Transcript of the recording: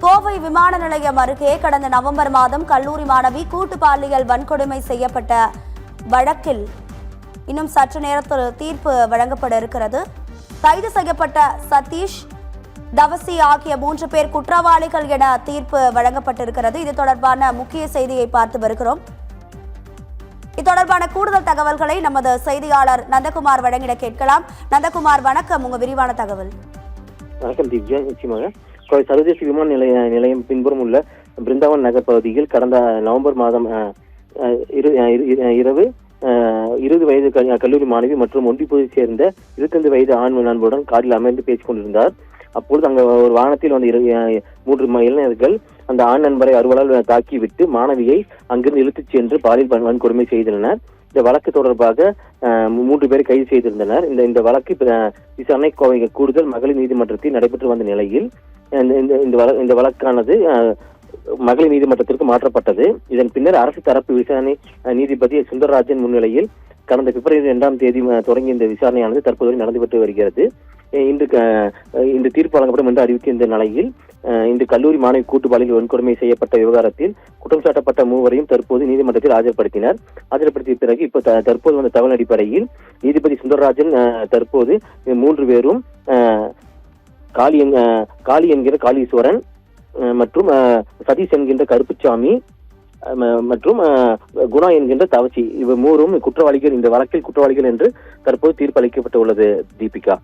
கோவை விமான நிலையம் அருகே கடந்த நவம்பர் மாதம் கல்லூரி மாணவி கூட்டு பாலியல் வன்கொடுமை செய்யப்பட்ட வழக்கில் இன்னும் சற்று நேரத்தில் தீர்ப்பு வழங்கப்பட இருக்கிறது. கைது செய்யப்பட்ட சதீஷ், தவசி ஆகிய 3 பேர் குற்றவாளிகள் என தீர்ப்பு வழங்கப்பட்டிருக்கிறது. இது தொடர்பான முக்கிய செய்தியை பார்த்து வருகிறோம். இது தொடர்பான கூடுதல் தகவல்களை நமது செய்தியாளர் நந்தகுமார் வழங்கிட கேட்கலாம். நந்தகுமார், வணக்கம். உங்க விரிவான தகவல். வணக்கம் திவ்யா. நிச்சயமாக கோவை சர்வதேச விமான நிலையம் பின்புறம் உள்ள பிருந்தாவன் நகர் பகுதியில் கடந்த நவம்பர் மாதம் இரவு 20 வயது கல்லூரி மாணவி மற்றும் ஒன்றிப்பகுதியை சேர்ந்த 25 வயது ஆண் நண்பருடன் காரில் அமர்ந்து பேசிக் கொண்டிருந்தார். அப்பொழுது அங்கு ஒரு வாகனத்தில் வந்து 3 இளைஞர்கள் அந்த ஆண் நண்பரை அருவாளால் தாக்கிவிட்டு மாணவியை அங்கிருந்து இழுத்துச் சென்று பாலியல் வன்கொடுமை செய்துள்ளனர். இந்த வழக்கு தொடர்பாக 3 பேரை கைது செய்திருந்தனர். இந்த வழக்கு விசாரணை கோவை கூடுதல் மகளிர் நீதிமன்றத்தில் நடைபெற்று வந்த நிலையில் இந்த வழக்கானது மகளிர் நீதிமன்றத்திற்கு மாற்றப்பட்டது. இதன் பின்னர் அரசு தரப்பு விசாரணை நீதிபதி சுந்தரராஜன் முன்னிலையில் கடந்த பிப்ரவரி 2ஆம் தேதி தொடங்கிய இந்த விசாரணையானது தற்போது நடந்துபட்டு வருகிறது. இந்த தீர்ப்பு வழங்கப்படும் என்று அறிவித்த நிலையில் இந்த கல்லூரி மாணவி கூட்டு பாலியல் வன்கொடுமை செய்யப்பட்ட விவகாரத்தில் குற்றம் சாட்டப்பட்ட 3வரையும் தற்போது நீதிமன்றத்தில் ஆஜர்படுத்திய பிறகு இப்போ தற்போது வந்த தகவல் அடிப்படையில் நீதிபதி சுந்தரராஜன் தற்போது 3 பேரும் காளி என்கிற காளீஸ்வரன் மற்றும் சதீஷ் என்கின்ற கருப்புச்சாமி மற்றும் குணா என்கின்ற தவசி, இவர் 3ம் குற்றவாளிகள், இந்த வழக்கில் குற்றவாளிகள் என்று தற்போது தீர்ப்பு அளிக்கப்பட்டுள்ளது. தீபிகா.